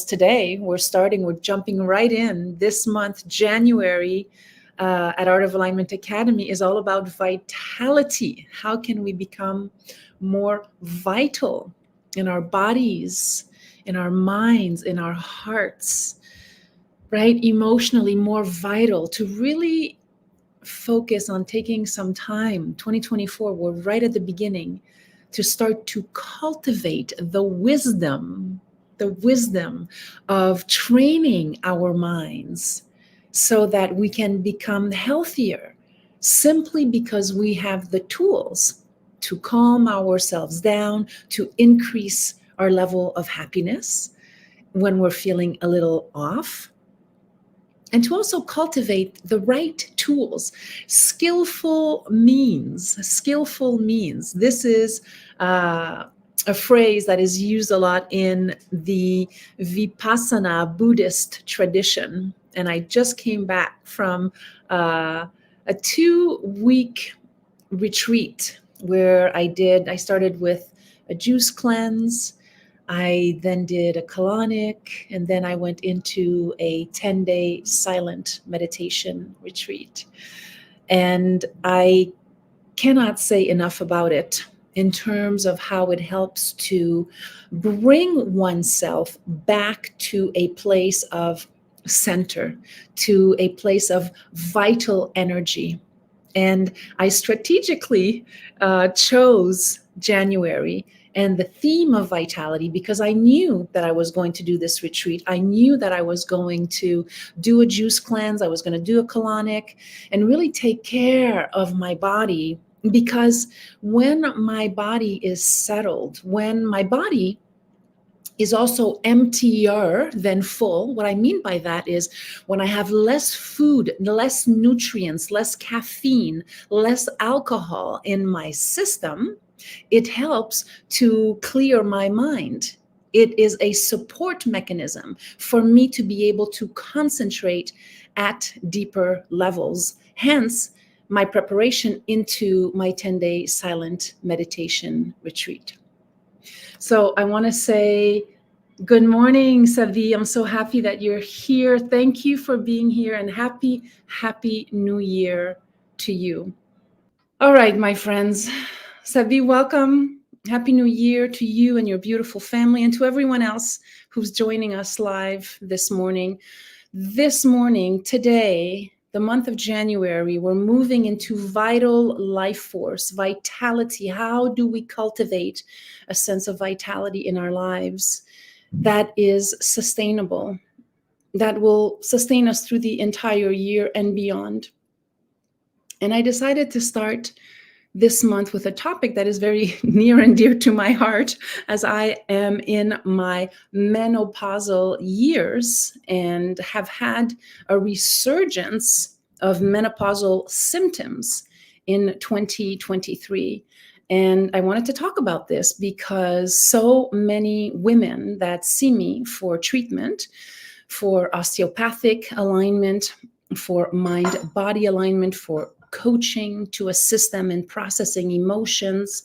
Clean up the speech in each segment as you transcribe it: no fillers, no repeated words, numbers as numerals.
today we're jumping right in. This month, January, at Art of Alignment Academy is all about vitality. How can we become more vital in our bodies, in our minds, in our hearts, right? Emotionally more vital, to really focus on taking some time. 2024, we're right at the beginning, to start to cultivate the wisdom of training our minds so that we can become healthier, simply because we have the tools to calm ourselves down, to increase our level of happiness when we're feeling a little off, and to also cultivate the right tools, skillful means. This is a phrase that is used a lot in the Vipassana Buddhist tradition. And I just came back from a 2-week retreat where I started with a juice cleanse. I then did a colonic, and then I went into a 10-day silent meditation retreat. And I cannot say enough about it in terms of how it helps to bring oneself back to a place of center, to a place of vital energy. And I strategically chose January and the theme of vitality because I knew that I was going to do this retreat. I knew that I was going to do a juice cleanse. I was going to do a colonic and really take care of my body, because when my body is settled, when my body is also emptier than full. What I mean by that is when I have less food, less nutrients, less caffeine, less alcohol in my system, it helps to clear my mind. It is a support mechanism for me to be able to concentrate at deeper levels. Hence, my preparation into my 10-day silent meditation retreat. So I want to say good morning, Savi. I'm so happy that you're here. Thank you for being here, and happy New Year to you. All right, my friends. Savi, welcome. Happy New Year to you and your beautiful family, and to everyone else who's joining us live this morning. This morning, today, the month of January, we're moving into vital life force, vitality. How do we cultivate a sense of vitality in our lives that is sustainable, that will sustain us through the entire year and beyond? And I decided to start this month with a topic that is very near and dear to my heart, as I am in my menopausal years and have had a resurgence of menopausal symptoms in 2023. And I wanted to talk about this because so many women that see me for treatment, for osteopathic alignment, for mind-body alignment, for coaching to assist them in processing emotions,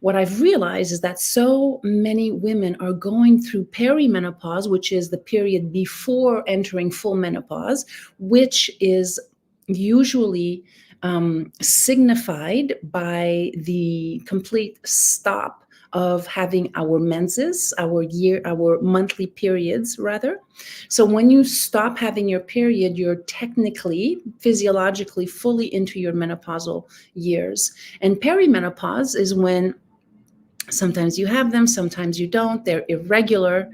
what I've realized is that so many women are going through perimenopause, which is the period before entering full menopause, which is usually signified by the complete stop of having our menses, our monthly periods rather. So when you stop having your period, you're technically, physiologically fully into your menopausal years. And perimenopause is when sometimes you have them, sometimes you don't, they're irregular.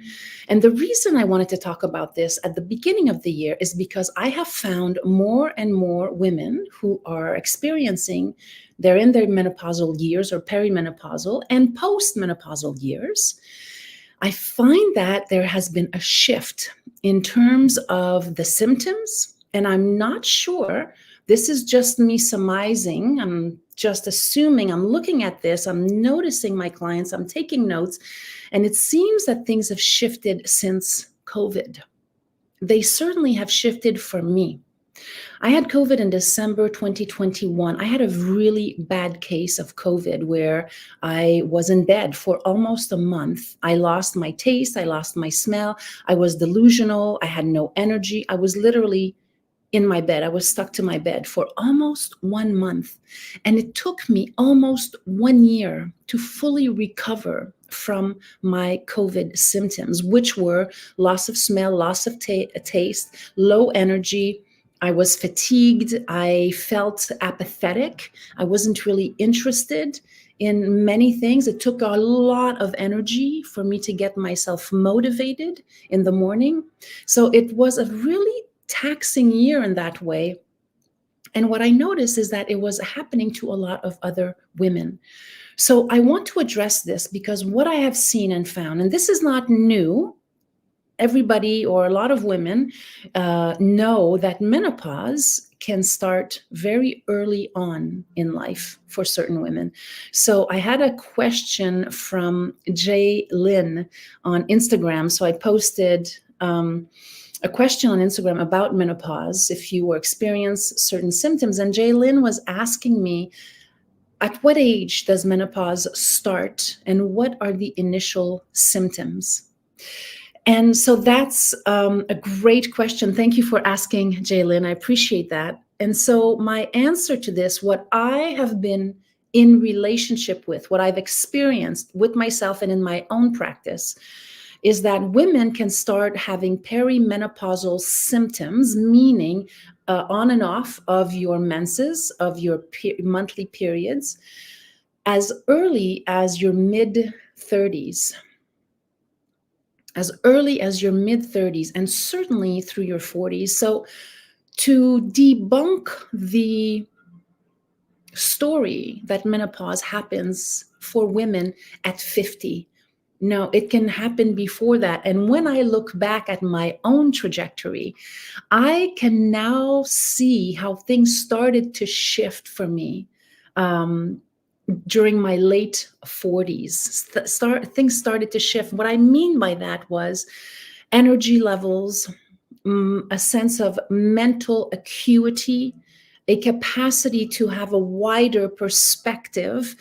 And the reason I wanted to talk about this at the beginning of the year is because I have found more and more women who are experiencing, they're in their menopausal years or perimenopausal and postmenopausal years. I find that there has been a shift in terms of the symptoms, and I'm not sure, this is just me surmising, I'm just assuming, I'm looking at this, I'm noticing my clients, I'm taking notes, and it seems that things have shifted since COVID. They certainly have shifted for me. I had COVID in December 2021. I had a really bad case of COVID where I was in bed for almost a month. I lost my taste, I lost my smell, I was delusional, I had no energy. I was literally in my bed. I was stuck to my bed for almost 1 month. And it took me almost 1 year to fully recover from my COVID symptoms, which were loss of smell, loss of taste, low energy. I was fatigued. I felt apathetic. I wasn't really interested in many things. It took a lot of energy for me to get myself motivated in the morning. So it was a really taxing year in that way. And what I noticed is that it was happening to a lot of other women. So I want to address this because what I have seen and found, and this is not new, everybody or a lot of women know that menopause can start very early on in life for certain women. So I had a question from Jay Lynn on Instagram. So I posted a question on Instagram about menopause, if you were experience certain symptoms. And Jay Lynn was asking me, at what age does menopause start and what are the initial symptoms? And so that's a great question. Thank you for asking, Jaylin. I appreciate that. And so my answer to this, what I have been in relationship with, what I've experienced with myself and in my own practice, is that women can start having perimenopausal symptoms, meaning on and off of your menses, of your monthly periods, as early as your mid-30s. As early as your mid-30s and certainly through your 40s. So to debunk the story that menopause happens for women at 50, no, it can happen before that. And when I look back at my own trajectory, I can now see how things started to shift for me. During my late 40s, things started to shift. What I mean by that was energy levels, a sense of mental acuity, a capacity to have a wider perspective.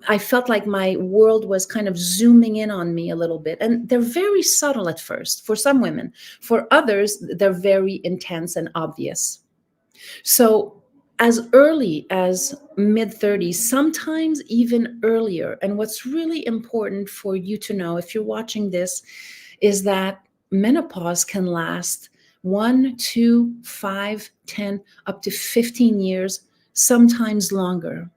I felt like my world was kind of zooming in on me a little bit. And they're very subtle at first for some women. For others, they're very intense and obvious. So as early as mid-30s, sometimes even earlier. And what's really important for you to know if you're watching this is that menopause can last 1, 2, 5, 10, up to 15 years, sometimes longer.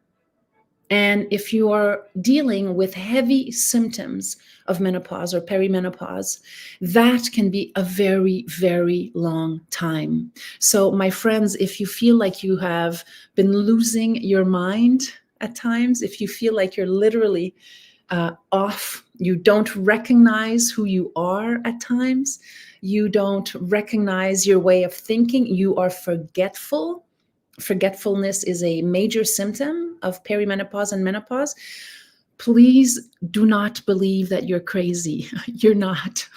And if you are dealing with heavy symptoms of menopause or perimenopause, that can be a very, very long time. So my friends, if you feel like you have been losing your mind at times, if you feel like you're literally off, you don't recognize who you are at times, you don't recognize your way of thinking, you are forgetful. Forgetfulness is a major symptom of perimenopause and menopause. Please do not believe that you're crazy. You're not.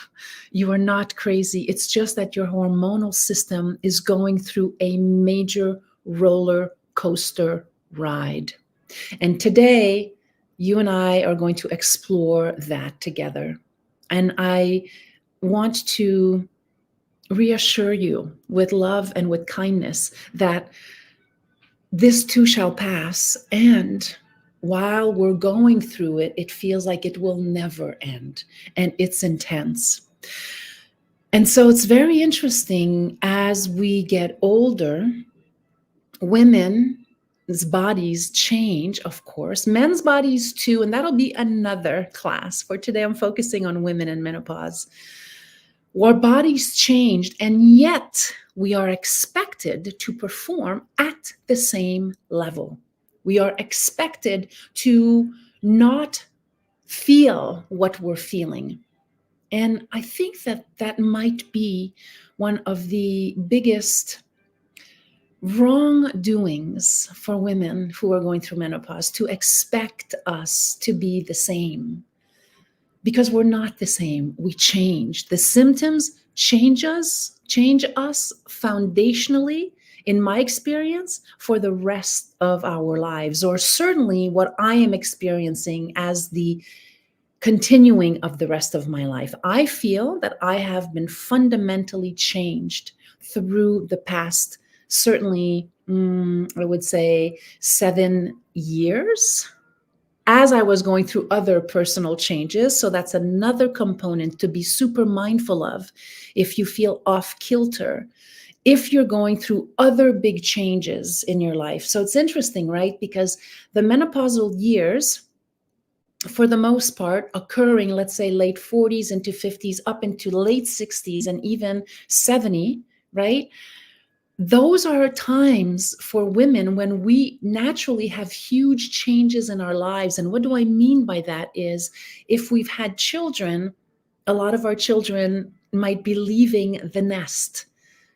You are not crazy. It's just that your hormonal system is going through a major roller coaster ride. And today, you and I are going to explore that together. And I want to reassure you with love and with kindness that this too shall pass. And while we're going through it, it feels like it will never end. And it's intense. And so it's very interesting as we get older, women's bodies change, of course, men's bodies too. And that'll be another class. For today, I'm focusing on women and menopause. Our bodies changed, and yet we are expected to perform at the same level. We are expected to not feel what we're feeling. And I think that that might be one of the biggest wrongdoings for women who are going through menopause, to expect us to be the same. Because we're not the same. We change. The symptoms change us foundationally in my experience, for the rest of our lives, or certainly what I am experiencing as the continuing of the rest of my life. I feel that I have been fundamentally changed through the past, certainly, I would say 7 years, as I was going through other personal changes. So that's another component to be super mindful of if you feel off kilter, if you're going through other big changes in your life. So it's interesting, right? Because the menopausal years, for the most part, occurring, let's say, late 40s into 50s, up into late 60s, and even 70, right? Those are times for women when we naturally have huge changes in our lives. And what do I mean by that is, if we've had children, a lot of our children might be leaving the nest.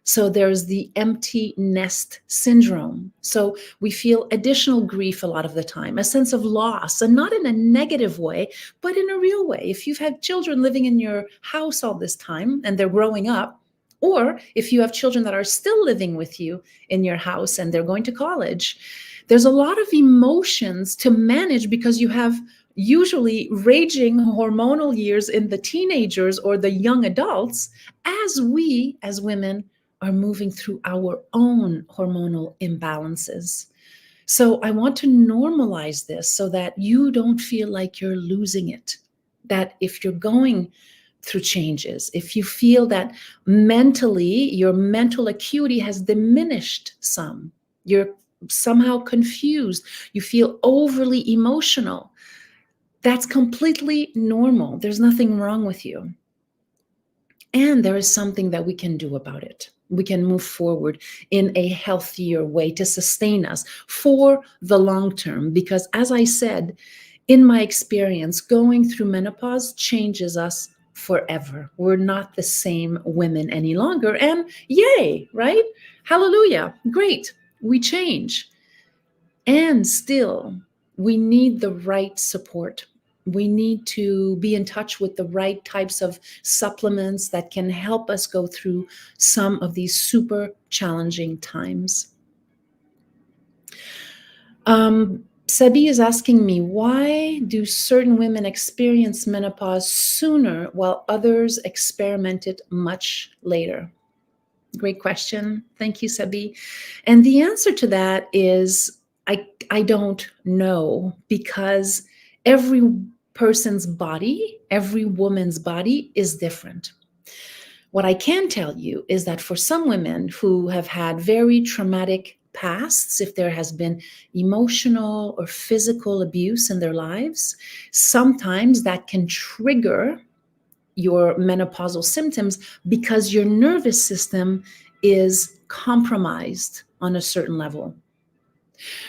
So there's the empty nest syndrome. So we feel additional grief a lot of the time, a sense of loss, and not in a negative way, but in a real way. If you've had children living in your house all this time and they're growing up, or if you have children that are still living with you in your house and they're going to college, there's a lot of emotions to manage, because you have usually raging hormonal years in the teenagers or the young adults, as we as women are moving through our own hormonal imbalances. So I want to normalize this so that you don't feel like you're losing it. That if you're going through changes, if you feel that mentally your mental acuity has diminished some, you're somehow confused, you feel overly emotional, that's completely normal. There's nothing wrong with you. And there is something that we can do about it. We can move forward in a healthier way to sustain us for the long term. Because as I said, in my experience, going through menopause changes us forever. We're not the same women any longer. And yay, right? Hallelujah. Great. We change. And still, we need the right support. We need to be in touch with the right types of supplements that can help us go through some of these super challenging times. Sabi is asking me, why do certain women experience menopause sooner while others experiment it much later? Great question. Thank you, Sabi. And the answer to that is, I don't know, because every person's body, every woman's body is different. What I can tell you is that for some women who have had very traumatic pasts, if there has been emotional or physical abuse in their lives, sometimes that can trigger your menopausal symptoms because your nervous system is compromised on a certain level.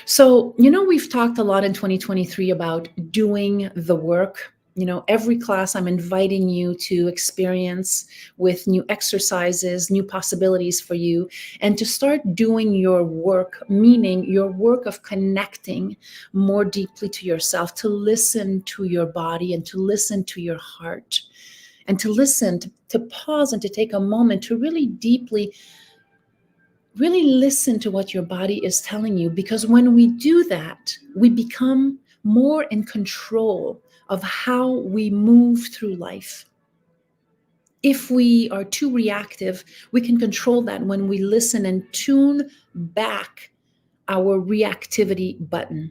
So, we've talked a lot in 2023 about doing the work. Every class I'm inviting you to experience with new exercises, new possibilities for you, and to start doing your work, meaning your work of connecting more deeply to yourself, to listen to your body and to listen to your heart, and to listen, to pause and to take a moment to really deeply, really listen to what your body is telling you. Because when we do that, we become more in control of how we move through life. If we are too reactive, we can control that when we listen and tune back our reactivity button.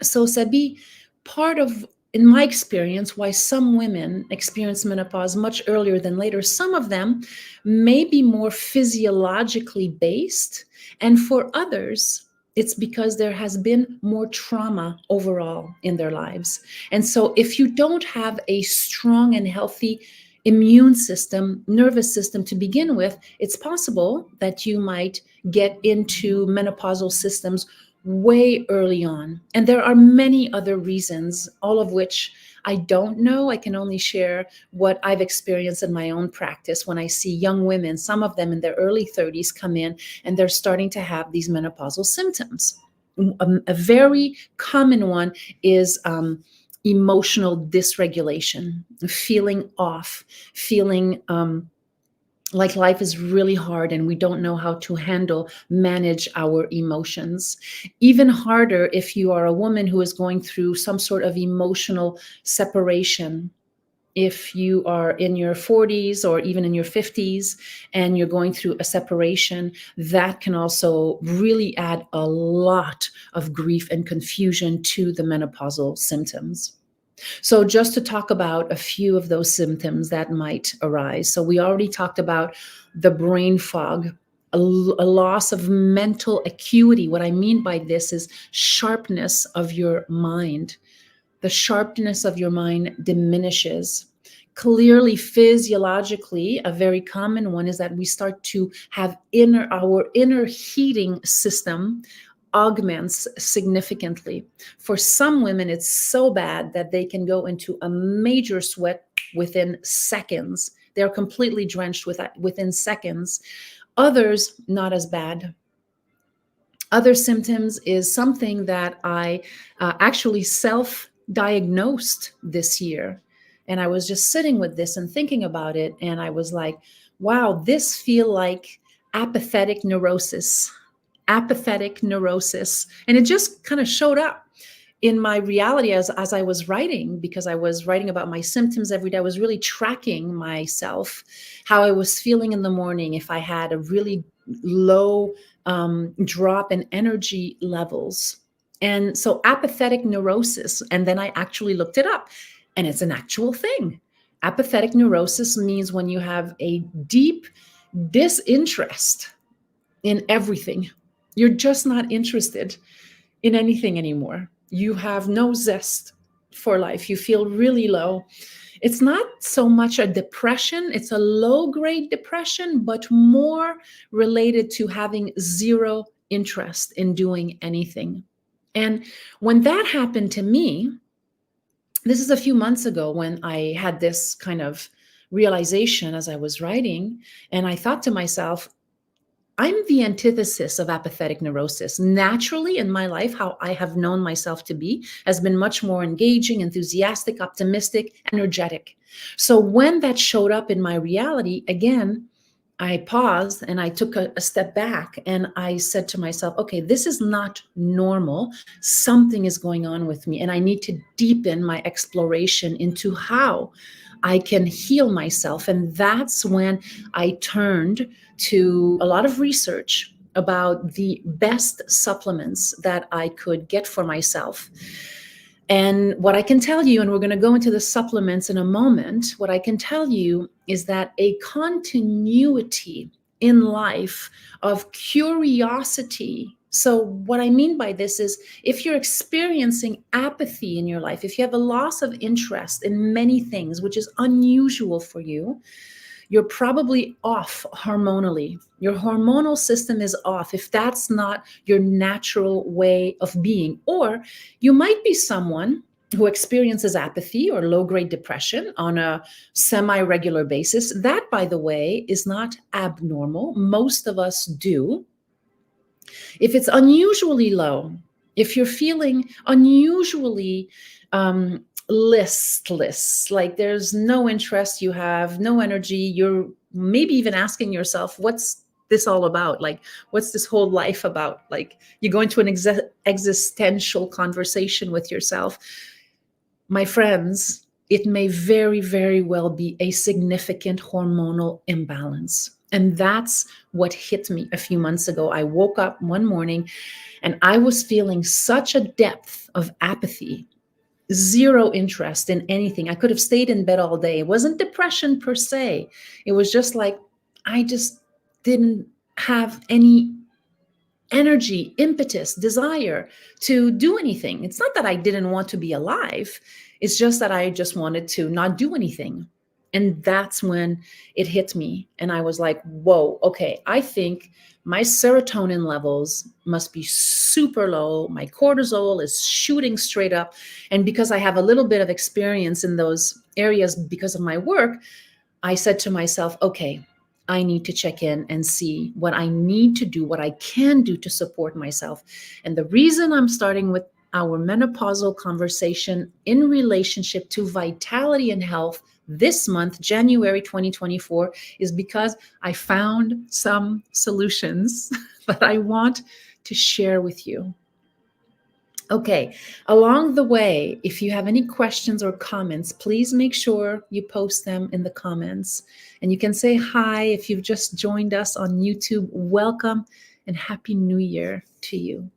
So, Sabi, part of, in my experience, why some women experience menopause much earlier than later, some of them may be more physiologically based, and for others, it's because there has been more trauma overall in their lives. And so if you don't have a strong and healthy immune system, nervous system to begin with, it's possible that you might get into menopausal systems way early on. And there are many other reasons, all of which I don't know. I can only share what I've experienced in my own practice when I see young women, some of them in their early 30s, come in and they're starting to have these menopausal symptoms. A very common one is emotional dysregulation, feeling off, feeling like life is really hard and we don't know how to manage our emotions. Even harder if you are a woman who is going through some sort of emotional separation. If you are in your 40s or even in your 50s and you're going through a separation, that can also really add a lot of grief and confusion to the menopausal symptoms. So just to talk about a few of those symptoms that might arise. So we already talked about the brain fog, a loss of mental acuity. What I mean by this is sharpness of your mind. The sharpness of your mind diminishes. Clearly, physiologically, a very common one is that we start to have our inner heating system augments significantly. For some women, it's so bad that they can go into a major sweat within seconds. They're completely drenched within seconds. Others, not as bad. Other symptoms is something that I actually self-diagnosed this year. And I was just sitting with this and thinking about it. And I was like, wow, this feel like apathetic neurosis. Apathetic neurosis. And it just kind of showed up in my reality as I was writing, because I was writing about my symptoms every day. I was really tracking myself, how I was feeling in the morning, if I had a really low drop in energy levels. And so apathetic neurosis, and then I actually looked it up, and it's an actual thing. Apathetic neurosis means when you have a deep disinterest in everything. You're just not interested in anything anymore. You have no zest for life. You feel really low. It's not so much a depression, it's a low grade depression, but more related to having zero interest in doing anything. And when that happened to me, this is a few months ago when I had this kind of realization as I was writing, and I thought to myself, I'm the antithesis of apathetic neurosis. Naturally, in my life, how I have known myself to be has been much more engaging, enthusiastic, optimistic, energetic. So when that showed up in my reality, again, I paused and I took a step back and I said to myself, okay, this is not normal. Something is going on with me, and I need to deepen my exploration into how I can heal myself. And that's when I turned to a lot of research about the best supplements that I could get for myself. And what I can tell you, and we're going to go into the supplements in a moment, what I can tell you is that a continuity in life of curiosity. So, what I mean by this is if you're experiencing apathy in your life, if you have a loss of interest in many things, which is unusual for you, you're probably off hormonally. Your hormonal system is off if that's not your natural way of being. Or you might be someone who experiences apathy or low-grade depression on a semi-regular basis. That, by the way, is not abnormal. Most of us do. If it's unusually low, if you're feeling unusually listless, like there's no interest, you have no energy, you're maybe even asking yourself, what's this all about? Like, what's this whole life about? Like, you go into an existential conversation with yourself. My friends, it may very, very well be a significant hormonal imbalance. And that's what hit me a few months ago. I woke up one morning and I was feeling such a depth of apathy, zero interest in anything. I could have stayed in bed all day. It wasn't depression per se. It was just like, I just didn't have any energy, impetus, desire to do anything. It's not that I didn't want to be alive. It's just that I just wanted to not do anything. And that's when it hit me. And I was like, whoa, okay, I think my serotonin levels must be super low. My cortisol is shooting straight up. And because I have a little bit of experience in those areas because of my work, I said to myself, okay, I need to check in and see what I need to do, what I can do to support myself. And the reason I'm starting with our menopausal conversation in relationship to vitality and health this month, January 2024, is because I found some solutions that I want to share with you. Okay, along the way, if you have any questions or comments, please make sure you post them in the comments. And you can say hi if you've just joined us on YouTube. Welcome and Happy New Year to you.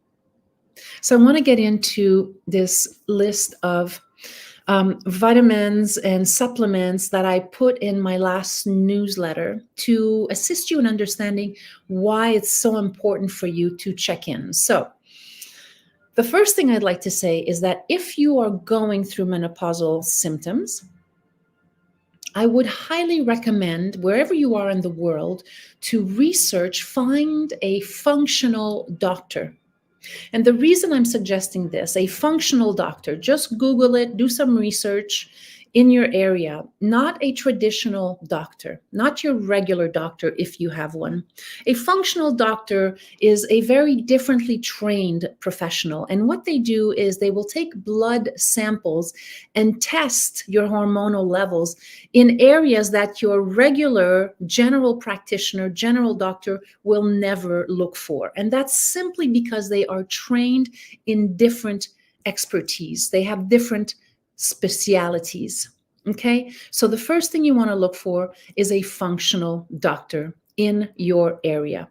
So I want to get into this list of vitamins and supplements that I put in my last newsletter to assist you in understanding why it's so important for you to check in. So the first thing I'd like to say is that if you are going through menopausal symptoms, I would highly recommend, wherever you are in the world, to research, find a functional doctor. And the reason I'm suggesting this, a functional doctor, just Google it, do some research in your area, not a traditional doctor, not your regular doctor if you have one. A functional doctor is a very differently trained professional. And what they do is they will take blood samples and test your hormonal levels in areas that your regular general practitioner, general doctor will never look for. And that's simply because they are trained in different expertise. They have different specialities. Okay, so the first thing you want to look for is a functional doctor in your area.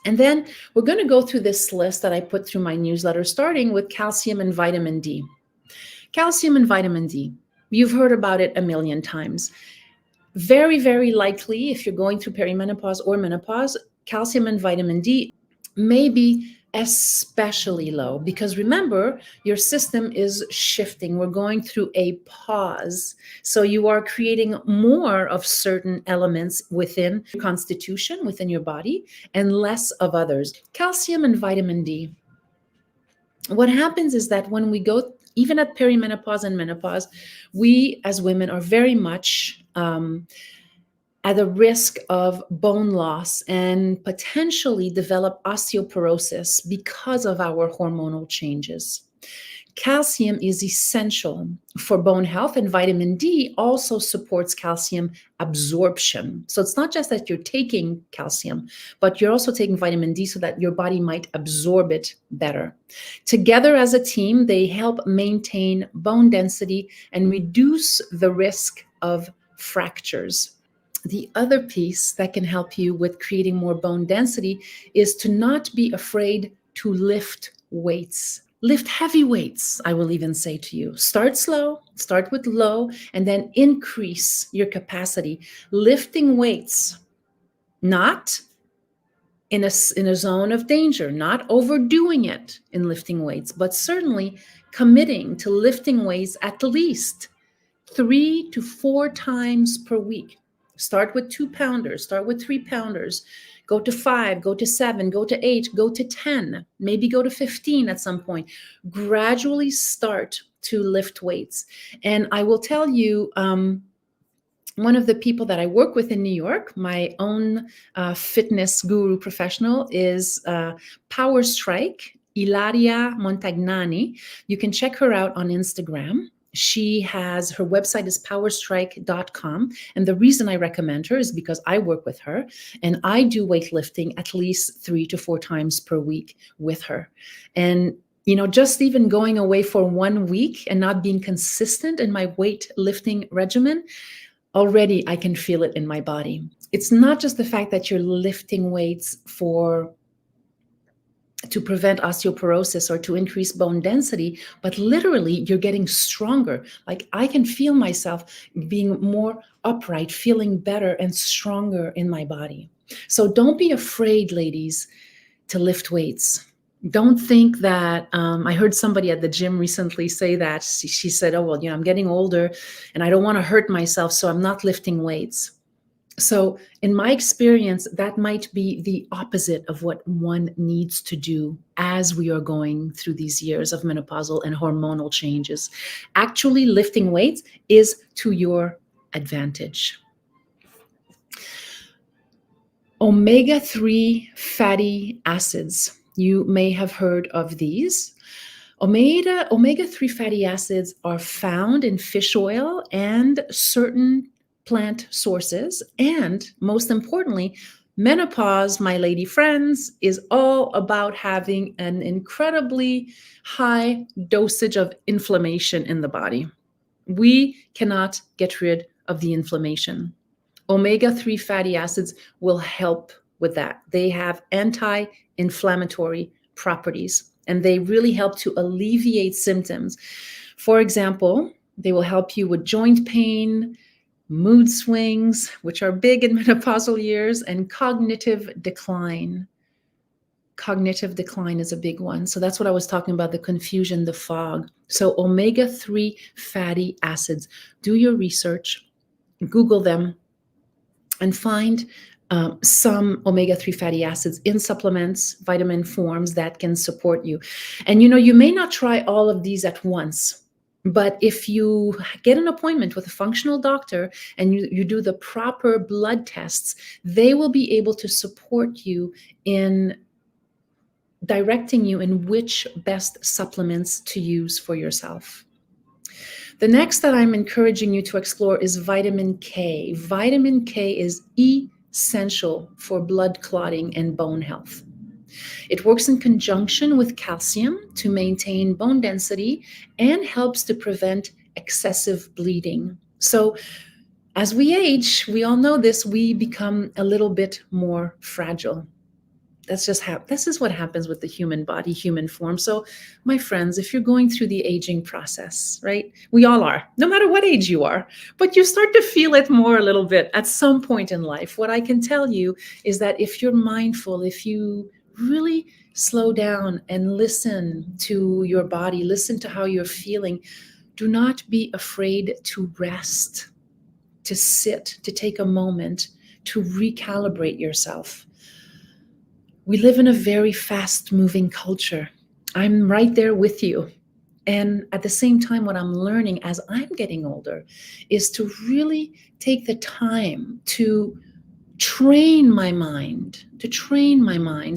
And then we're going to go through this list that I put through my newsletter, starting with calcium and vitamin D. Calcium and vitamin D, you've heard about it a million times. Very, very likely, if you're going through perimenopause or menopause, calcium and vitamin D may be especially low, because remember, your system is shifting. We're going through a pause. So you are creating more of certain elements within your constitution, within your body, and less of others. Calcium and vitamin D. What happens is that when we go, even at perimenopause and menopause, we as women are very much at the risk of bone loss and potentially develop osteoporosis because of our hormonal changes. Calcium is essential for bone health, and vitamin D also supports calcium absorption. So it's not just that you're taking calcium, but you're also taking vitamin D so that your body might absorb it better. Together as a team, they help maintain bone density and reduce the risk of fractures. The other piece that can help you with creating more bone density is to not be afraid to lift weights. Lift heavy weights, I will even say to you. Start slow, start with low, and then increase your capacity. Lifting weights, not in a zone of danger, not overdoing it in lifting weights, but certainly committing to lifting weights at least 3 to 4 times per week. Start with 2-pounders, start with 3-pounders, go to 5, go to 7, go to 8, go to 10, maybe go to 15 at some point. Gradually start to lift weights. And I will tell you, one of the people that I work with in New York, my own fitness guru professional, is Power Strike, Ilaria Montagnani. You can check her out on Instagram. Her website is powerstrike.com. And the reason I recommend her is because I work with her and I do weightlifting at least 3 to 4 times per week with her. And just even going away for 1 week and not being consistent in my weightlifting regimen, already I can feel it in my body. It's not just the fact that you're lifting weights to prevent osteoporosis or to increase bone density, but literally you're getting stronger. Like I can feel myself being more upright, feeling better and stronger in my body. So don't be afraid, ladies, to lift weights. Don't think that, I heard somebody at the gym recently say that. She said, oh, well, I'm getting older and I don't want to hurt myself, so I'm not lifting weights. So in my experience, that might be the opposite of what one needs to do as we are going through these years of menopausal and hormonal changes. Actually, lifting weights is to your advantage. Omega-3 fatty acids. You may have heard of these. Omega-3 fatty acids are found in fish oil and certain plant sources. And most importantly, menopause, my lady friends, is all about having an incredibly high dosage of inflammation in the body. We cannot get rid of the inflammation. Omega-3 fatty acids will help with that. They have anti-inflammatory properties, and they really help to alleviate symptoms. For example, they will help you with joint pain, mood swings, which are big in menopausal years, and cognitive decline. Cognitive decline is a big one. So that's what I was talking about, the confusion, the fog. So omega-3 fatty acids, do your research, Google them, and find some omega-3 fatty acids in supplements, vitamin forms that can support you. And you may not try all of these at once, but if you get an appointment with a functional doctor and you do the proper blood tests, they will be able to support you in directing you in which best supplements to use for yourself. The next that I'm encouraging you to explore is vitamin K. Vitamin K is essential for blood clotting and bone health. It works in conjunction with calcium to maintain bone density and helps to prevent excessive bleeding. So as we age, we all know this, we become a little bit more fragile. This is what happens with the human body, human form. So my friends, if you're going through the aging process, right? We all are, no matter what age you are, but you start to feel it more a little bit at some point in life. What I can tell you is that if you're mindful, if you really slow down and listen to your body, listen to how you're feeling, do not be afraid to rest, to sit, to take a moment to recalibrate yourself. We live in a very fast-moving culture. I'm right there with you. And at the same time, what I'm learning as I'm getting older is to really take the time to train my mind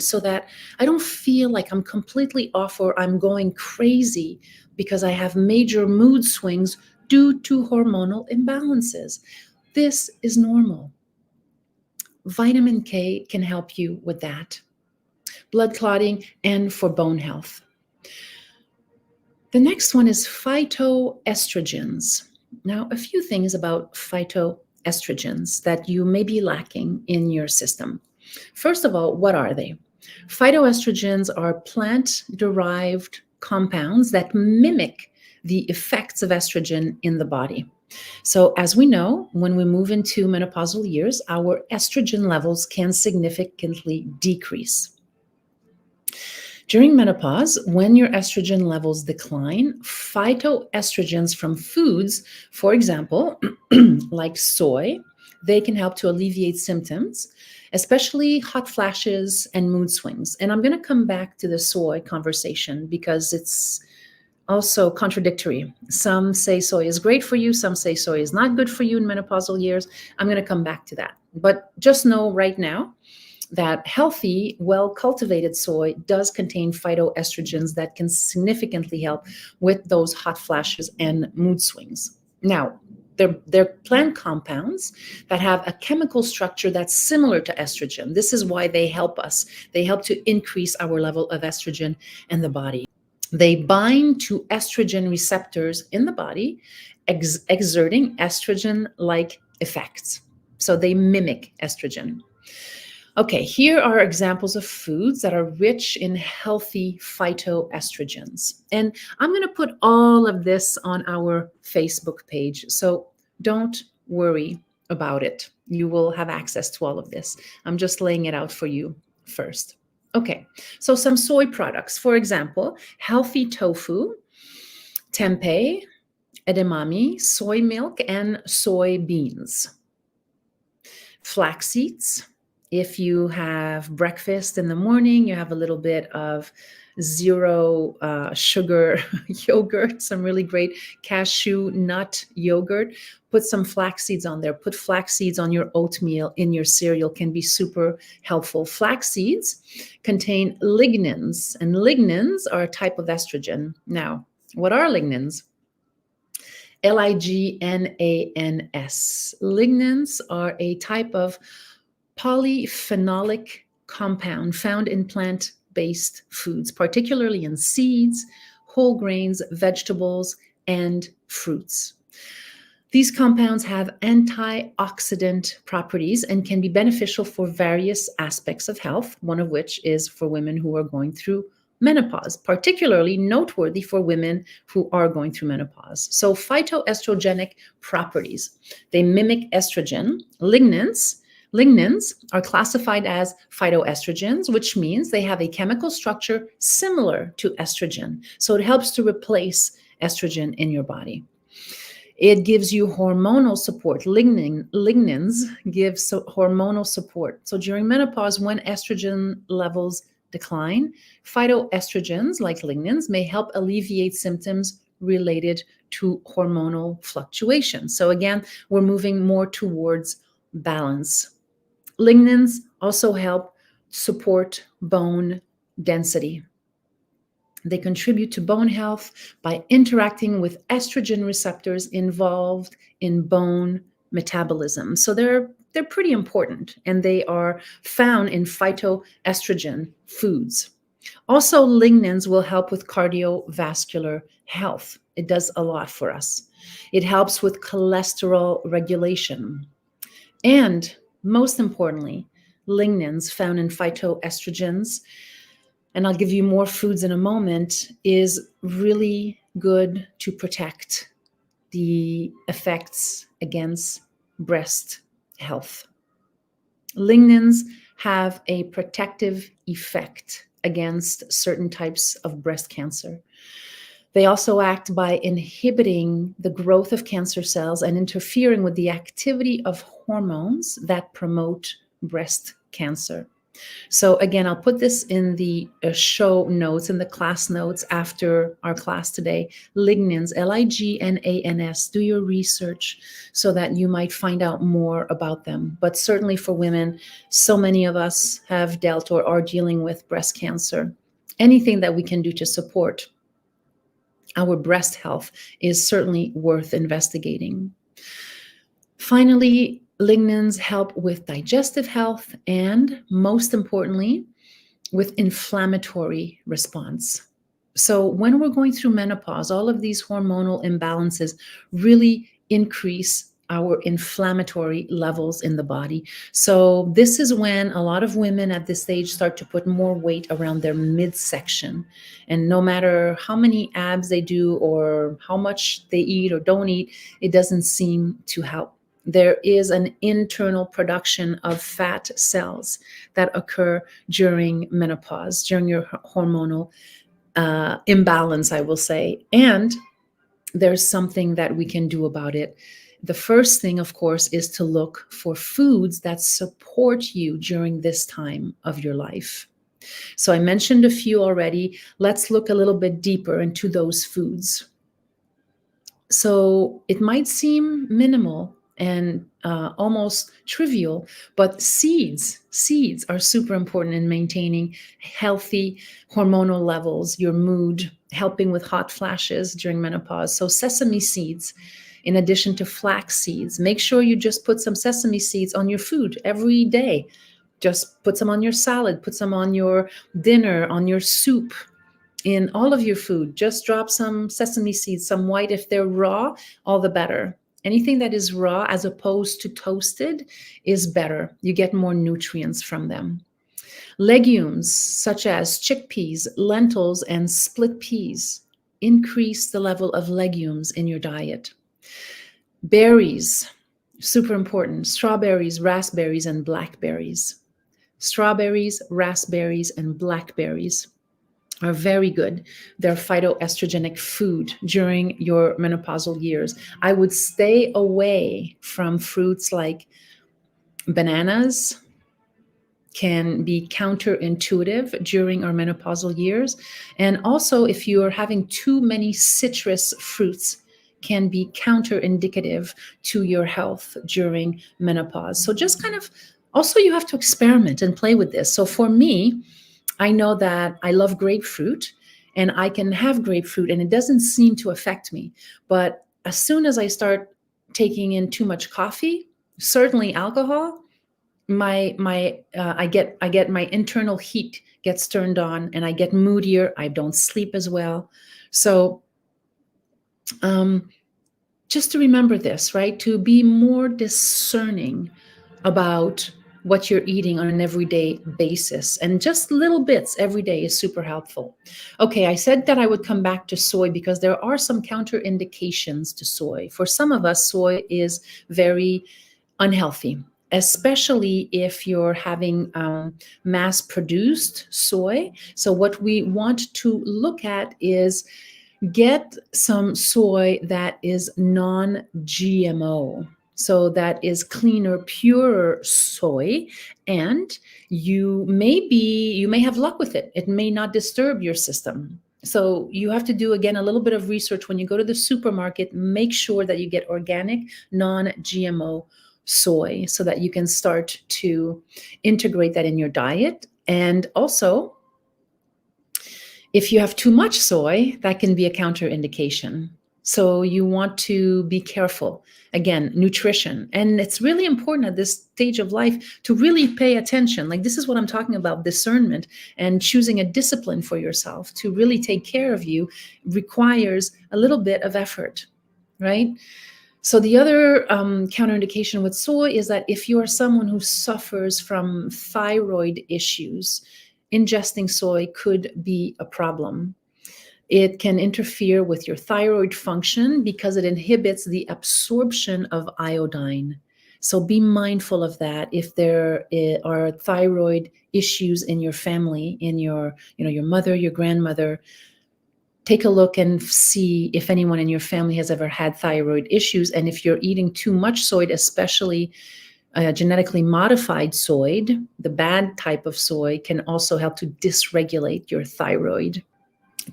so that I don't feel like I'm completely off or I'm going crazy because I have major mood swings due to hormonal imbalances. This is normal. Vitamin K can help you with that. Blood clotting, and for bone health. The next one is phytoestrogens. Now, a few things about phytoestrogens that you may be lacking in your system. First of all, what are they? Phytoestrogens are plant-derived compounds that mimic the effects of estrogen in the body. So as we know, when we move into menopausal years, our estrogen levels can significantly decrease. During menopause, when your estrogen levels decline, phytoestrogens from foods, for example, like soy, they can help to alleviate symptoms, especially hot flashes and mood swings. And I'm going to come back to the soy conversation because it's also contradictory. Some say soy is great for you. Some say soy is not good for you in menopausal years. I'm going to come back to that. But just know right now that healthy, well-cultivated soy does contain phytoestrogens that can significantly help with those hot flashes and mood swings. Now, they're plant compounds that have a chemical structure that's similar to estrogen. This is why they help us. They help to increase our level of estrogen in the body. They bind to estrogen receptors in the body, exerting estrogen-like effects. So they mimic estrogen. Okay, here are examples of foods that are rich in healthy phytoestrogens. And I'm going to put all of this on our Facebook page, so don't worry about it. You will have access to all of this. I'm just laying it out for you first. Okay, so some soy products. For example, healthy tofu, tempeh, edamame, soy milk, and soybeans. Flax seeds, If you have breakfast in the morning, you have a little bit of zero sugar yogurt, some really great cashew nut yogurt. Put some flax seeds on there. Put flax seeds on your oatmeal, in your cereal, can be super helpful. Flax seeds contain lignans, and lignans are a type of estrogen. Now, what are lignans? Lignans. Lignans are a type of polyphenolic compound found in plant-based foods, particularly in seeds, whole grains, vegetables, and fruits. These compounds have antioxidant properties and can be beneficial for various aspects of health, one of which is for women who are going through menopause, particularly noteworthy for women who are going through menopause. So phytoestrogenic properties, they mimic estrogen. Lignans are classified as phytoestrogens, which means they have a chemical structure similar to estrogen. So it helps to replace estrogen in your body. It gives you hormonal support. Lignans give hormonal support. So during menopause, when estrogen levels decline, phytoestrogens like lignans may help alleviate symptoms related to hormonal fluctuations. So again, we're moving more towards balance. Lignans also help support bone density. They contribute to bone health by interacting with estrogen receptors involved in bone metabolism. So they're pretty important, and they are found in phytoestrogen foods. Also, lignans will help with cardiovascular health. It does a lot for us. It helps with cholesterol regulation. And most importantly, lignans found in phytoestrogens, and I'll give you more foods in a moment, is really good to protect the effects against breast health. Lignans have a protective effect against certain types of breast cancer. They also act by inhibiting the growth of cancer cells and interfering with the activity of hormones that promote breast cancer. So again, I'll put this in the show notes, in the class notes after our class today. Lignans, Lignans. Do your research so that you might find out more about them. But certainly for women, so many of us have dealt or are dealing with breast cancer. Anything that we can do to support our breast health is certainly worth investigating. Finally, lignans help with digestive health and, most importantly, with inflammatory response. So when we're going through menopause, all of these hormonal imbalances really increase our inflammatory levels in the body. So this is when a lot of women at this stage start to put more weight around their midsection. And no matter how many abs they do or how much they eat or don't eat, it doesn't seem to help. There is an internal production of fat cells that occur during menopause, during your hormonal imbalance, I will say. And there's something that we can do about it. The first thing, of course, is to look for foods that support you during this time of your life. So I mentioned a few already. Let's look a little bit deeper into those foods. So it might seem minimal and almost trivial, but seeds are super important in maintaining healthy hormonal levels, your mood, helping with hot flashes during menopause. So sesame seeds, in addition to flax seeds, make sure you just put some sesame seeds on your food every day. Just put some on your salad, put some on your dinner, on your soup, in all of your food. Just drop some sesame seeds, some white. If they're raw, all the better. Anything that is raw as opposed to toasted is better. You get more nutrients from them. Legumes such as chickpeas, lentils, and split peas increase the level of legumes in your diet. Berries, super important. Strawberries, raspberries, and blackberries. Strawberries, raspberries, and blackberries are very good. They're phytoestrogenic food during your menopausal years. I would stay away from fruits like bananas, can be counterintuitive during our menopausal years. And also, if you are having too many citrus fruits, can be counterindicative to your health during menopause. So just kind of, also you have to experiment and play with this. So for me, I know that I love grapefruit and I can have grapefruit and it doesn't seem to affect me. But as soon as I start taking in too much coffee, certainly alcohol, I get my internal heat gets turned on and I get moodier. I don't sleep as well. So just to remember this, right? To be more discerning about what you're eating on an everyday basis, and just little bits every day is super helpful. Okay, I said that I would come back to soy because there are some counterindications to soy. For some of us, soy is very unhealthy, especially if you're having mass produced soy. So what we want to look at is get some soy that is non-GMO. So that is cleaner, purer soy, and you may have luck with it. It may not disturb your system. So you have to do, again, a little bit of research when you go to the supermarket. Make sure that you get organic, non-GMO soy so that you can start to integrate that in your diet. And also, if you have too much soy, that can be a counterindication. So you want to be careful. Again, nutrition. And it's really important at this stage of life to really pay attention. Like, this is what I'm talking about, discernment and choosing a discipline for yourself to really take care of you requires a little bit of effort, right? So the other counterindication with soy is that if you are someone who suffers from thyroid issues, ingesting soy could be a problem. It can interfere with your thyroid function because it inhibits the absorption of iodine. So be mindful of that. If there are thyroid issues in your family, in your mother, your grandmother, take a look and see if anyone in your family has ever had thyroid issues. And if you're eating too much soy, especially genetically modified soy, the bad type of soy, can also help to dysregulate your thyroid.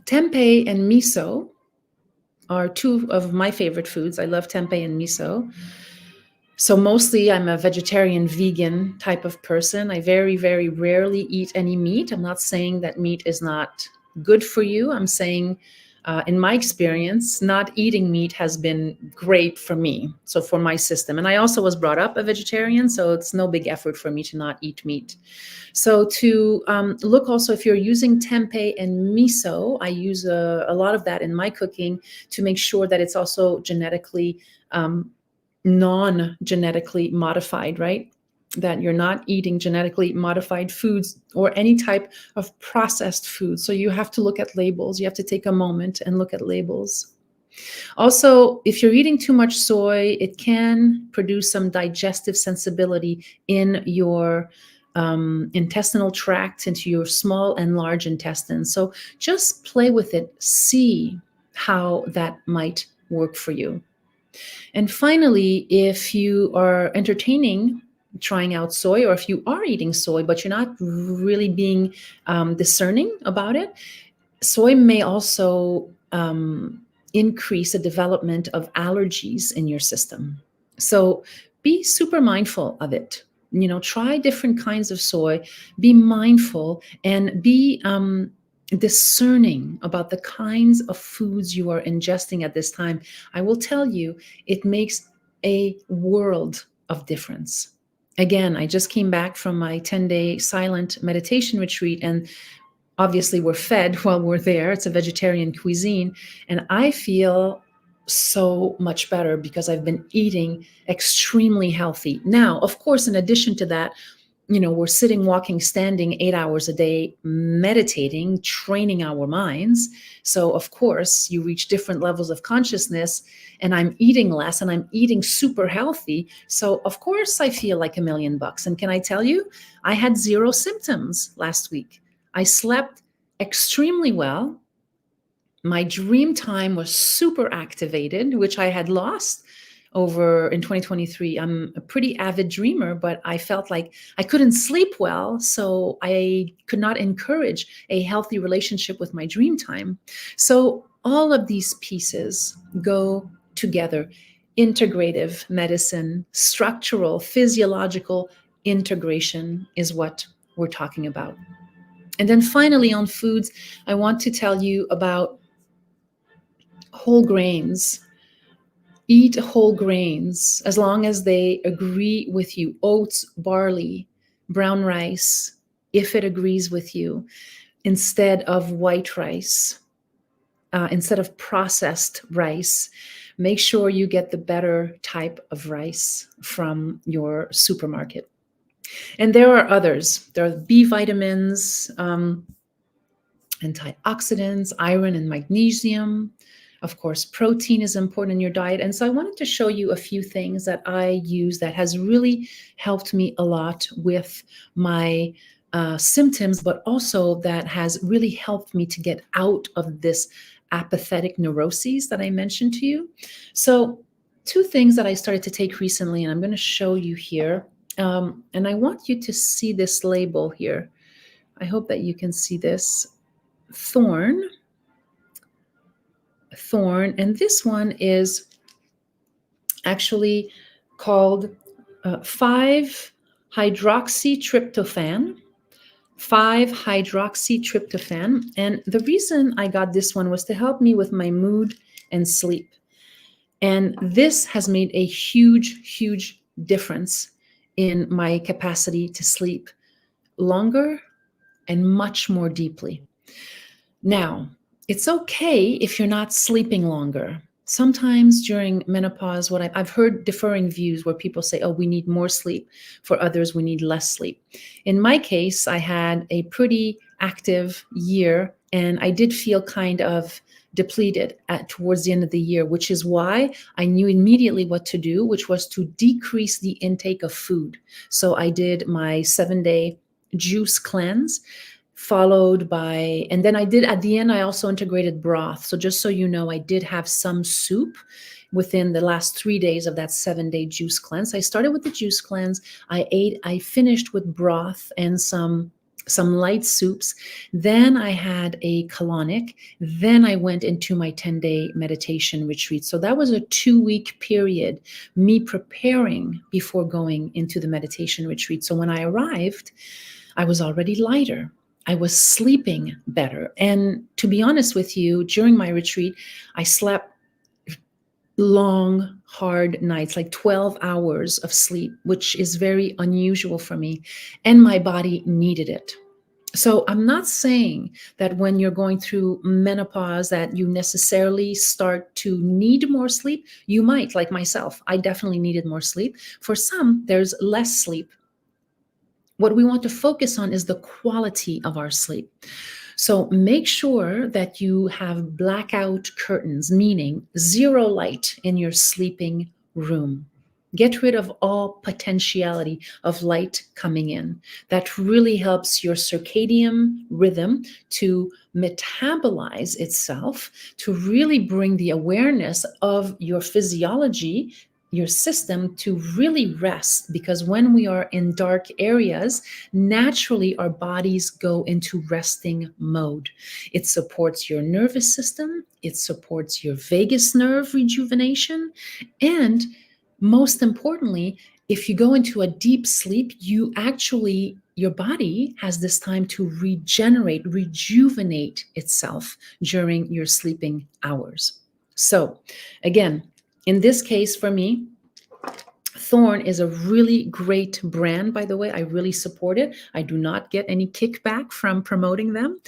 Tempeh and miso are two of my favorite foods. I love tempeh and miso. So mostly I'm a vegetarian, vegan type of person. I very, very rarely eat any meat. I'm not saying that meat is not good for you. I'm saying, in my experience, not eating meat has been great for me, so for my system. And I also was brought up a vegetarian, so it's no big effort for me to not eat meat. So to look also, if you're using tempeh and miso, I use a lot of that in my cooking to make sure that it's also genetically non-genetically modified, right? That you're not eating genetically modified foods or any type of processed food. So you have to look at labels. You have to take a moment and look at labels. Also, if you're eating too much soy, it can produce some digestive sensibility in your intestinal tract, into your small and large intestines. So just play with it. See how that might work for you. And finally, if you are entertaining trying out soy, or if you are eating soy, but you're not really being discerning about it, soy may also increase the development of allergies in your system. So be super mindful of it. Try different kinds of soy, be mindful, and be discerning about the kinds of foods you are ingesting at this time. I will tell you, it makes a world of difference. Again, I just came back from my 10-day silent meditation retreat, and obviously we're fed while we're there. It's a vegetarian cuisine, and I feel so much better because I've been eating extremely healthy. Now, of course, in addition to that, we're sitting, walking, standing 8 hours a day, meditating, training our minds. So of course you reach different levels of consciousness, and I'm eating less and I'm eating super healthy. So of course I feel like $1,000,000. And can I tell you, I had 0 symptoms last week. I slept extremely well. My dream time was super activated, which I had lost over in 2023. I'm a pretty avid dreamer, but I felt like I couldn't sleep well, so I could not encourage a healthy relationship with my dream time. So all of these pieces go together. Integrative medicine, structural, physiological integration is what we're talking about. And then finally, on foods, I want to tell you about whole grains. Eat whole grains as long as they agree with you. Oats, barley, brown rice, if it agrees with you, instead of white rice, instead of processed rice. Make sure you get the better type of rice from your supermarket. And there are others. There are B vitamins, antioxidants, iron and magnesium. Of course, protein is important in your diet. And so I wanted to show you a few things that I use that has really helped me a lot with my symptoms, but also that has really helped me to get out of this apathetic neuroses that I mentioned to you. So two things that I started to take recently, and I'm going to show you here. And I want you to see this label here. I hope that you can see this. Thorn, and this one is actually called 5-hydroxytryptophan. 5-hydroxytryptophan. And the reason I got this one was to help me with my mood and sleep. And this has made a huge, huge difference in my capacity to sleep longer and much more deeply. Now, it's okay if you're not sleeping longer. Sometimes during menopause, what I've heard differing views where people say, oh, we need more sleep. For others, we need less sleep. In my case, I had a pretty active year, and I did feel kind of depleted towards the end of the year, which is why I knew immediately what to do, which was to decrease the intake of food. So I did my 7-day juice cleanse, followed by, and then I did at the end, I also integrated broth. So just so you know, I did have some soup within the last 3 days of that 7-day juice cleanse. I started with the juice cleanse. I finished with broth and some light soups. Then I had a colonic. Then I went into my 10-day meditation retreat. So that was a 2-week period, me preparing before going into the meditation retreat. So when I arrived, I was already lighter. I was sleeping better. And to be honest with you, during my retreat, I slept long, hard nights, like 12 hours of sleep, which is very unusual for me. And my body needed it. So I'm not saying that when you're going through menopause that you necessarily start to need more sleep. You might, like myself. I definitely needed more sleep. For some, there's less sleep. What we want to focus on is the quality of our sleep. So make sure that you have blackout curtains, meaning zero light in your sleeping room. Get rid of all potentiality of light coming in. That really helps your circadian rhythm to metabolize itself, to really bring the awareness of your physiology, your system, to really rest. Because when we are in dark areas, naturally our bodies go into resting mode. It supports your nervous system, it supports your vagus nerve rejuvenation, and most importantly, if you go into a deep sleep, your body has this time to regenerate, rejuvenate itself during your sleeping hours. So again, in this case for me, Thorn is a really great brand, by the way. I really support it. I do not get any kickback from promoting them.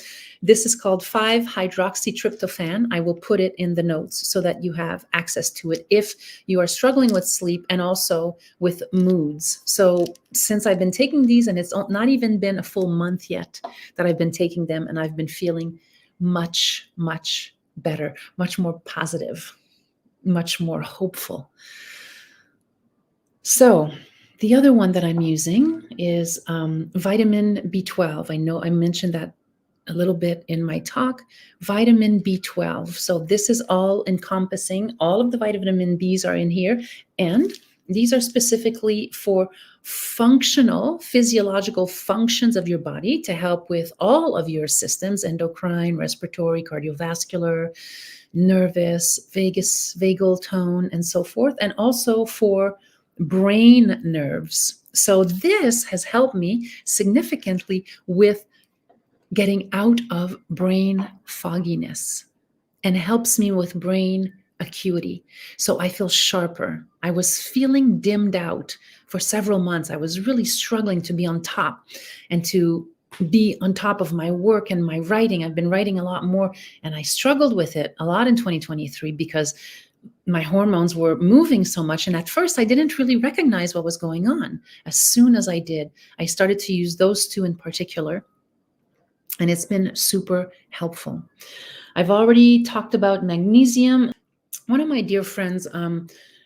This is called 5-hydroxytryptophan. I will put it in the notes so that you have access to it if you are struggling with sleep and also with moods. So since I've been taking these, and it's not even been a full month yet that I've been taking them, and I've been feeling much, much better, much more positive, much more hopeful. So the other one that I'm using is vitamin B12. I know I mentioned that a little bit in my talk, vitamin B12. So this is all encompassing. All of the vitamin Bs are in here. And these are specifically for functional, physiological functions of your body to help with all of your systems, endocrine, respiratory, cardiovascular, nervous, vagal tone, and so forth, and also for brain nerves. So this has helped me significantly with getting out of brain fogginess and helps me with brain acuity. So I feel sharper. I was feeling dimmed out for several months. I was really struggling to be on top and to be on top of my work and my writing. I've been writing a lot more, and I struggled with it a lot in 2023 because my hormones were moving so much. And at first, I didn't really recognize what was going on. As soon as I did, I started to use those two in particular, and it's been super helpful. I've already talked about magnesium. One of my dear friends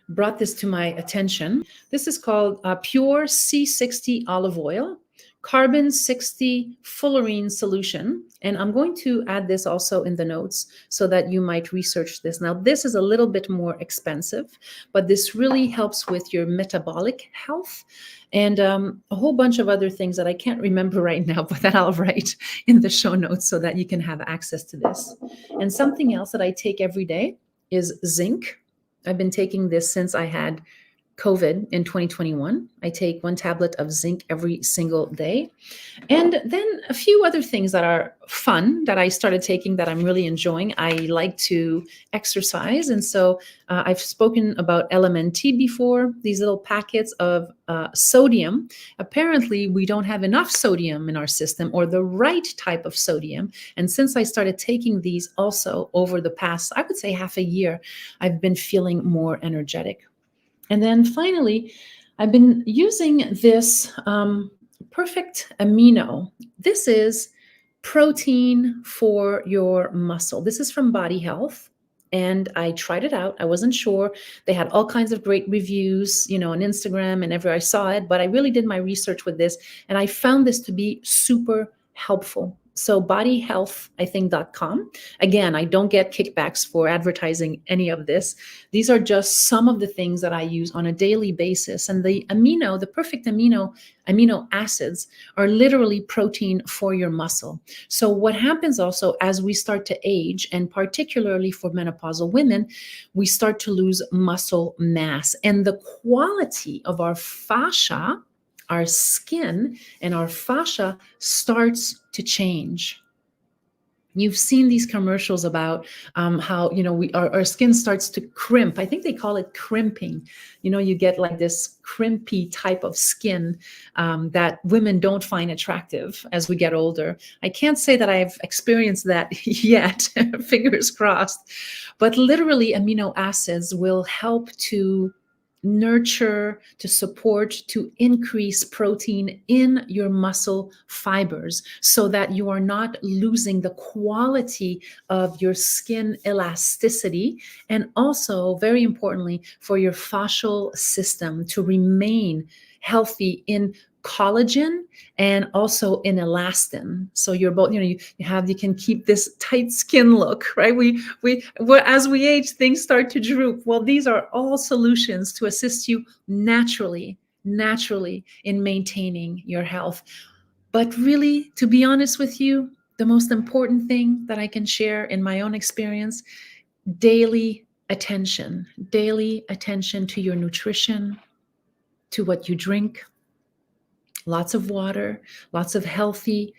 brought this to my attention. This is called pure C60 olive oil, carbon 60 fullerene solution. And I'm going to add this also in the notes so that you might research this. Now, this is a little bit more expensive, but this really helps with your metabolic health and a whole bunch of other things that I can't remember right now, but that I'll write in the show notes so that you can have access to this. And something else that I take every day is zinc. I've been taking this since I had COVID in 2021. I take 1 tablet of zinc every single day. And then a few other things that are fun that I started taking that I'm really enjoying. I like to exercise. And so I've spoken about LMNT before, these little packets of sodium. Apparently, we don't have enough sodium in our system or the right type of sodium. And since I started taking these also over the past, I would say half a year, I've been feeling more energetic. And then finally, I've been using this perfect amino. This is protein for your muscle. This is from Body Health. And I tried it out. I wasn't sure. They had all kinds of great reviews, on Instagram and everywhere I saw it. But I really did my research with this. And I found this to be super helpful. So bodyhealth.com. Again, I don't get kickbacks for advertising any of this. These are just some of the things that I use on a daily basis. And the perfect amino acids are literally protein for your muscle. So what happens also as we start to age, and particularly for menopausal women, we start to lose muscle mass. And the quality of our fascia, our skin and our fascia starts to change. You've seen these commercials about how, our skin starts to crimp. I think they call it crimping. You get like this crimpy type of skin that women don't find attractive as we get older. I can't say that I've experienced that yet, fingers crossed, but literally amino acids will help to nurture, to support, to increase protein in your muscle fibers so that you are not losing the quality of your skin elasticity, and also, very importantly, for your fascial system to remain healthy in collagen and also in elastin. So you're both, you can keep this tight skin look, right? As we age, things start to droop. Well, these are all solutions to assist you naturally in maintaining your health. But really, to be honest with you, the most important thing that I can share in my own experience, daily attention to your nutrition, to what you drink. Lots of water, lots of healthy,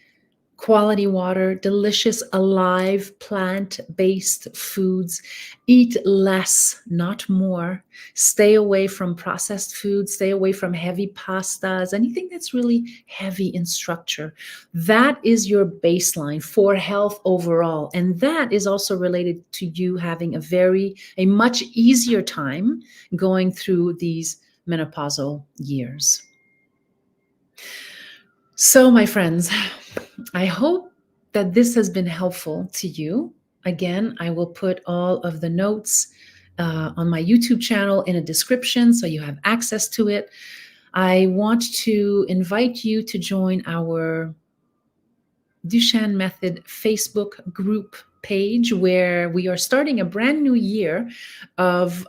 quality water, delicious, alive, plant-based foods. Eat less, not more. Stay away from processed foods. Stay away from heavy pastas, anything that's really heavy in structure. That is your baseline for health overall. And that is also related to you having a much easier time going through these menopausal years. So, my friends, I hope that this has been helpful to you. Again, I will put all of the notes on my YouTube channel in a description so you have access to it. I want to invite you to join our Duchêne Method Facebook group page, where we are starting a brand new year of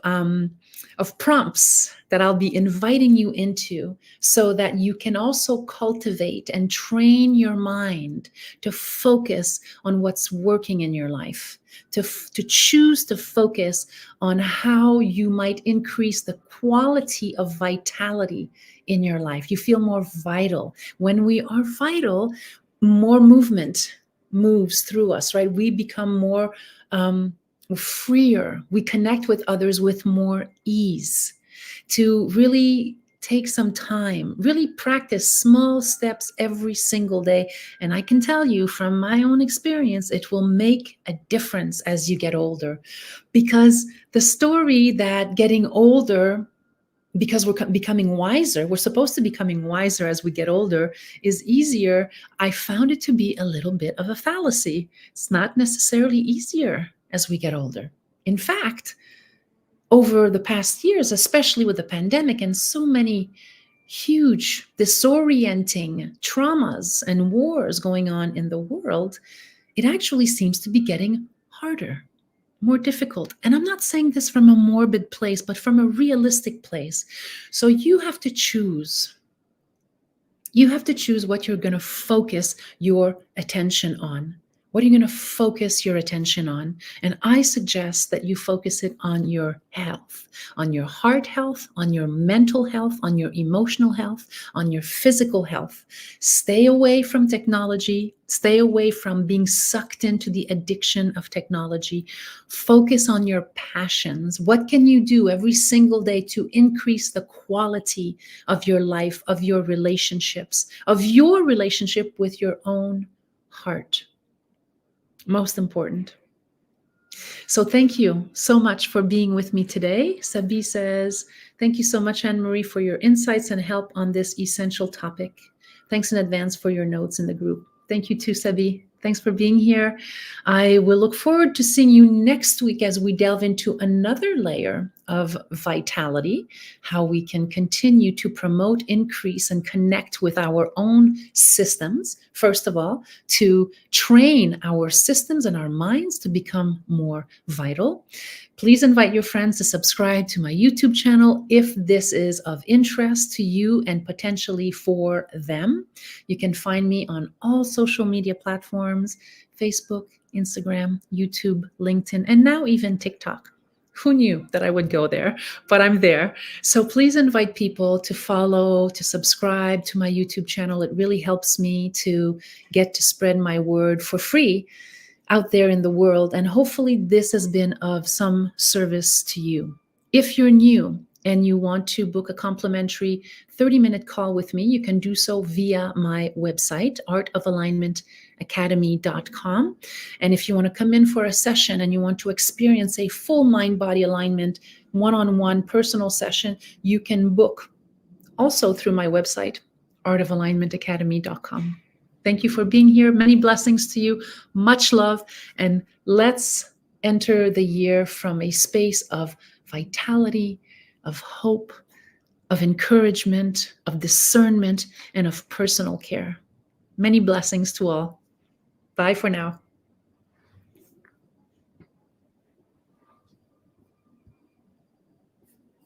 prompts that I'll be inviting you into, so that you can also cultivate and train your mind to focus on what's working in your life, to choose to focus on how you might increase the quality of vitality in your life. You feel more vital. When we are vital, more movement moves through us, right? We become more freer. We connect with others with more ease. To really take some time, really practice small steps every single day. And I can tell you from my own experience, it will make a difference as you get older. Because the story that getting older, because we're becoming wiser, we're supposed to be becoming wiser as we get older, is easier, I found it to be a little bit of a fallacy. It's not necessarily easier as we get older. In fact, over the past years, especially with the pandemic and so many huge disorienting traumas and wars going on in the world, it actually seems to be getting harder, more difficult. And I'm not saying this from a morbid place, but from a realistic place. So you have to choose. You have to choose what you're going to focus your attention on. What are you going to focus your attention on? And I suggest that you focus it on your health, on your heart health, on your mental health, on your emotional health, on your physical health. Stay away from technology. Stay away from being sucked into the addiction of technology. Focus on your passions. What can you do every single day to increase the quality of your life, of your relationships, of your relationship with your own heart? Most important. So thank you so much for being with me today. Sabi says, thank you so much, Anne-Marie, for your insights and help on this essential topic. Thanks in advance for your notes in the group. Thank you too, Sabi. Thanks for being here. I will look forward to seeing you next week as we delve into another layer of vitality, how we can continue to promote, increase, and connect with our own systems. First of all, to train our systems and our minds to become more vital. Please invite your friends to subscribe to my YouTube channel if this is of interest to you and potentially for them. You can find me on all social media platforms: Facebook, Instagram, YouTube, LinkedIn, and now even TikTok. Who knew that I would go there? But I'm there. So please invite people to follow, to subscribe to my YouTube channel. It really helps me to get to spread my word for free out there in the world. And hopefully this has been of some service to you. If you're new and you want to book a complimentary 30-minute call with me, you can do so via my website, artofalignmentacademy.com. And if you want to come in for a session and you want to experience a full mind-body alignment, one-on-one personal session, you can book also through my website, artofalignmentacademy.com. Thank you for being here. Many blessings to you. Much love. And let's enter the year from a space of vitality, of hope, of encouragement, of discernment, and of personal care. Many blessings to all. Bye for now.